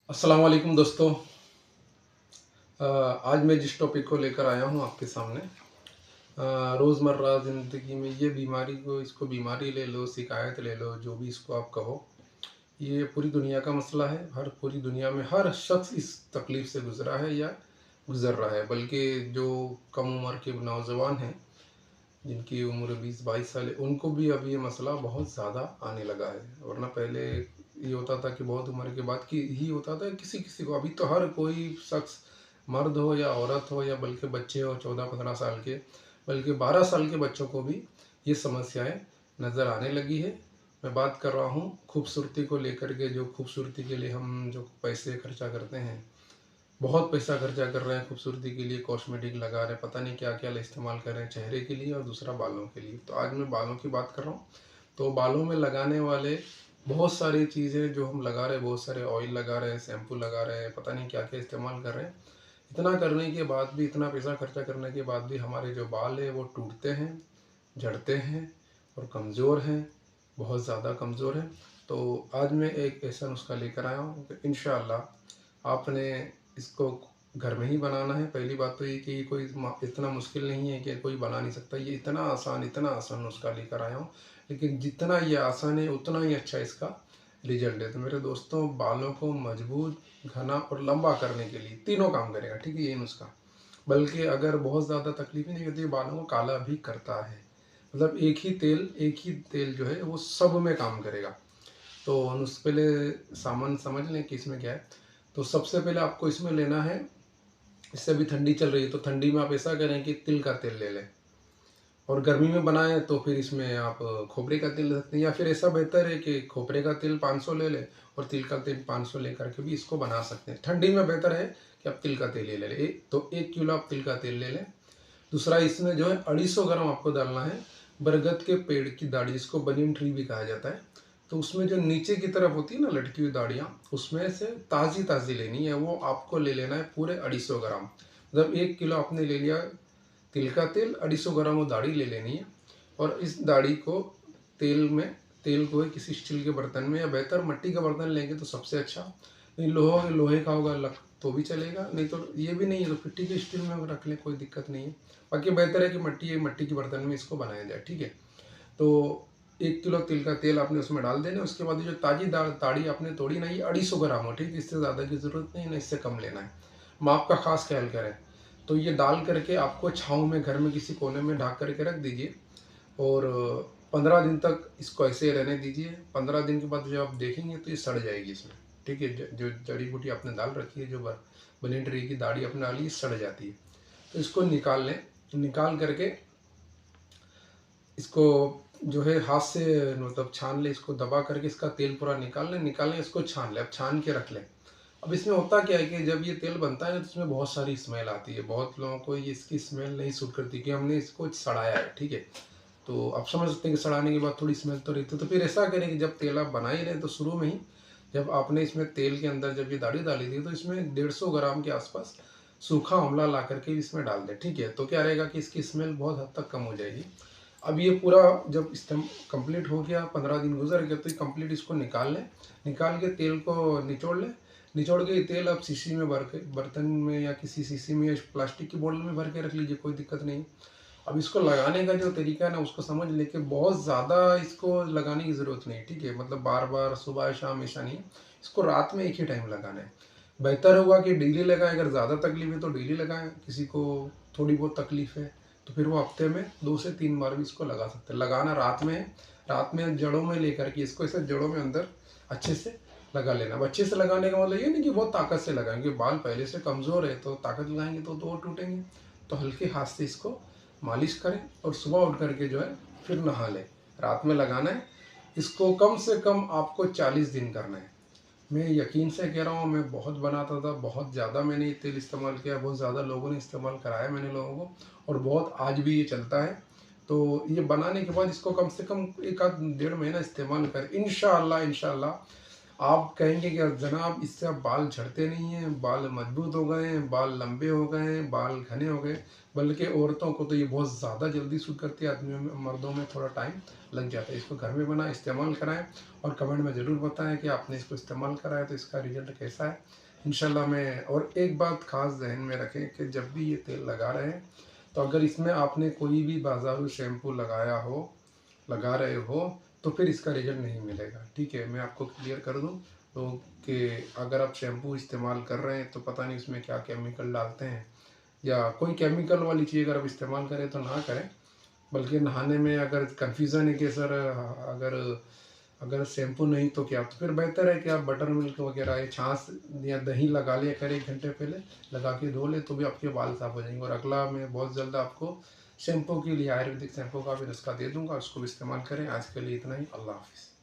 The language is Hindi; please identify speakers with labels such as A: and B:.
A: अस्सलाम वालेकुम दोस्तों। आज मैं जिस टॉपिक को लेकर आया हूँ आपके सामने, रोज़मर्रा ज़िंदगी में ये बीमारी को इसको बीमारी ले लो, शिकायत ले लो, जो भी इसको आप कहो, ये पूरी दुनिया का मसला है। पूरी दुनिया में हर शख्स इस तकलीफ़ से गुज़रा है या गुज़र रहा है। बल्कि जो कम उम्र के नौजवान हैं, जिनकी उम्र 20-22 साल है, उनको भी अब ये मसला बहुत ज़्यादा आने लगा है। वरना पहले ये होता था कि बहुत उम्र के बाद कि ही होता था किसी-किसी को। अभी तो हर कोई शख्स, मर्द हो या औरत हो या बल्कि बच्चे हो 14-15 साल के, बल्कि 12 साल के बच्चों को भी ये समस्याएँ नज़र आने लगी है। मैं बात कर रहा हूँ खूबसूरती को लेकर के। जो खूबसूरती के लिए हम जो पैसे खर्चा करते हैं, बहुत पैसा खर्चा कर रहे हैं खूबसूरती के लिए, कॉस्मेटिक लगा रहे हैं, पता नहीं क्या-क्या इस्तेमाल कर रहे हैं चेहरे के लिए और दूसरा बालों के लिए। तो आज मैं बालों की बात कर रहा हूँ। तो बालों में लगाने वाले बहुत सारी चीज़ें जो हम लगा रहे हैं, बहुत सारे ऑयल लगा रहे हैं, शैम्पू लगा रहे हैं, पता नहीं क्या-क्या इस्तेमाल कर रहे हैं। इतना करने के बाद भी, इतना पैसा खर्चा करने के बाद भी हमारे जो बाल हैं वो टूटते हैं, झड़ते हैं और कमज़ोर हैं, बहुत ज़्यादा कमज़ोर हैं। तो आज मैं एक ऐसा नुस्ख़ा लेकर आया हूँ कि इंशाअल्लाह आपने इसको घर में ही बनाना है। पहली बात तो ये कि ये कोई इतना मुश्किल नहीं है कि कोई बना नहीं सकता। ये इतना आसान नुस्ख़ा लेकर आया हूँ, लेकिन जितना ये आसान है उतना ही अच्छा इसका रिज़ल्ट है। तो मेरे दोस्तों, बालों को मजबूत, घना और लंबा करने के लिए तीनों काम करेगा, ठीक है, ये नुस्ख़ा। बल्कि अगर बहुत ज़्यादा तकलीफ़ नहीं होती, बालों को काला भी करता है। मतलब एक ही तेल जो है वो सब में काम करेगा। तो पहले सामान समझ लें कि इसमें क्या है। तो सबसे पहले आपको इसमें लेना है, इससे अभी ठंडी चल रही है तो ठंडी में आप ऐसा करें कि तिल का तेल ले लें। और गर्मी में बनाएं तो फिर इसमें आप खोपरे का तेल ले सकते हैं, या फिर ऐसा बेहतर है कि खोपरे का तेल 500 ले लें और तिल का तेल 500 लेकर के भी इसको बना सकते हैं। ठंडी में बेहतर है कि आप तिल का तेल ले लें। तो 1 किलो आप तिल का तेल ले लें। दूसरा, इसमें जो है 250 ग्राम आपको डालना है बरगद के पेड़ की दाढ़ी, जिसको बनियन ट्री भी कहा जाता है। तो उसमें जो नीचे की तरफ होती है ना लटकी हुई दाढ़ियाँ, उसमें से ताज़ी ताज़ी लेनी है, वो आपको ले लेना है पूरे 250 ग्राम। मतलब 1 किलो आपने ले लिया तिल का तेल, 250 ग्राम वो दाढ़ी ले लेनी है। और इस दाढ़ी को तेल को किसी स्टील के बर्तन में, या बेहतर मिट्टी का बर्तन लेंगे तो सबसे अच्छा। नहीं, लोहे का होगा लक तो भी चलेगा, नहीं तो ये भी नहीं है तो फिर ठीक है, स्टील में रख लें, कोई दिक्कत नहीं है। बाकी बेहतर है कि मिट्टी के बर्तन में इसको बनाया जाए, ठीक है। तो 1 किलो तिल का तेल आपने उसमें डाल देना। उसके बाद जो ताज़ी दाढ़ी आपने तोड़ी ना, ये 250 ग्राम हो, ठीक है, इससे ज़्यादा की ज़रूरत नहीं है ना, इससे कम लेना है। माप का खास ख्याल करें। तो ये डाल करके आपको छाँव में, घर में किसी कोने में ढक करके रख दीजिए और 15 दिन तक इसको ऐसे ही रहने दीजिए। 15 दिन के बाद जब आप देखेंगे तो ये सड़ जाएगी इसमें, ठीक है। जो जड़ी बूटी आपने डाल रखी है, जो बनी ट्री की दाढ़ी आपने डाली, ये सड़ जाती है। तो इसको निकाल लें। निकाल करके इसको जो है हाथ से मतलब छान ले, इसको दबा करके इसका तेल पूरा निकाल लें, इसको छान लें। अब छान के रख लें। अब इसमें होता क्या है कि जब ये तेल बनता है ना, तो इसमें बहुत सारी स्मेल आती है। बहुत लोगों को ये इसकी स्मेल नहीं सूट करती कि हमने इसको सड़ाया है, ठीक है। तो आप समझ सकते हैं कि सड़ाने के बाद थोड़ी स्मेल तो रहती है। तो फिर ऐसा करें कि जब तेल आप बना ही रहे तो शुरू में ही, जब आपने इसमें तेल के अंदर जब ये दाढ़ी डाली थी, तो इसमें 150 ग्राम के आसपास सूखा आंवला ला करके इसमें डाल दें, ठीक है। तो क्या रहेगा कि इसकी स्मेल बहुत हद तक कम हो जाएगी। अब ये पूरा जब कंप्लीट हो गया, 15 दिन गुजर गए, तो ये कंप्लीट इसको निकाल लें। निकाल के तेल को निचोड़ लें। निचोड़ के ये तेल आप शीशी में भर के, बर्तन में या किसी शीशी में या प्लास्टिक की बोतल में भर के रख लीजिए, कोई दिक्कत नहीं। अब इसको लगाने का जो तरीका है ना, उसको समझ लेके, बहुत ज़्यादा इसको लगाने की ज़रूरत नहीं, ठीक है। मतलब बार बार सुबह शाम ऐसा नहीं, इसको रात में एक ही टाइम लगाना है। बेहतर होगा कि डेली लगाएं। अगर ज़्यादा तकलीफ है तो डेली लगाएं। किसी को थोड़ी बहुत तकलीफ है तो फिर वो हफ्ते में 2 से 3 बार भी इसको लगा सकते हैं। लगाना रात में है। रात में जड़ों में लेकर के इसको ऐसे जड़ों में अंदर अच्छे से लगा लेना। अब अच्छे से लगाने का मतलब ये नहीं कि बहुत ताकत से लगाएंगे, बाल पहले से कमज़ोर है तो ताकत लगाएंगे तो और टूटेंगे। तो हल्के हाथ से इसको मालिश करें और सुबह उठ करके जो है फिर नहा लें। रात में लगाना है। इसको कम से कम आपको 40 दिन करना है। मैं यकीन से कह रहा हूँ, मैं बहुत बनाता था, बहुत ज़्यादा मैंने ये तेल इस्तेमाल किया, बहुत ज़्यादा लोगों ने इस्तेमाल कराया मैंने लोगों को, और बहुत आज भी ये चलता है। तो ये बनाने के बाद इसको कम से कम 1 आध 1.5 महीना इस्तेमाल करें। इंशाअल्लाह आप कहेंगे कि जनाब इससे अब बाल झड़ते नहीं हैं, बाल मजबूत हो गए हैं, बाल लंबे हो गए हैं, बाल घने हो गए, बल्कि औरतों को तो ये बहुत ज़्यादा जल्दी सूट करती है, आदमियों में मर्दों में थोड़ा टाइम लग जाता है। इसको घर में बना इस्तेमाल कराएं और कमेंट में ज़रूर बताएं कि आपने इसको इस्तेमाल करा है तो इसका रिजल्ट कैसा है। इंशाल्लाह मैं और एक बात ख़ास ज़हन में रखें कि जब भी ये तेल लगा रहे हैं तो अगर इसमें आपने कोई भी बाज़ारू शैम्पू लगा रहे हो तो फिर इसका रिजल्ट नहीं मिलेगा। ठीक है, मैं आपको क्लियर कर दूं तो कि अगर आप शैम्पू इस्तेमाल कर रहे हैं तो पता नहीं उसमें क्या केमिकल डालते हैं, या कोई केमिकल वाली चीज़ अगर आप इस्तेमाल करें तो ना करें। बल्कि नहाने में अगर कन्फ्यूज़न है कि सर अगर अगर शैम्पू नहीं तो क्या, तो फिर बेहतर है कि आप बटर मिल्क वगैरह या छाछ या दही लगा लिया करें 1 घंटे पहले, लगा के धो ले तो भी आपके बाल साफ़ हो जाएंगे। और अगला मैं बहुत जल्द आपको शैम्पू के लिए आयुर्वेदिक शैम्पू का भी नुस्खा दे दूँगा, उसको भी इस्तेमाल करें। आज के लिए इतना ही, अल्लाह हाफ़िज़।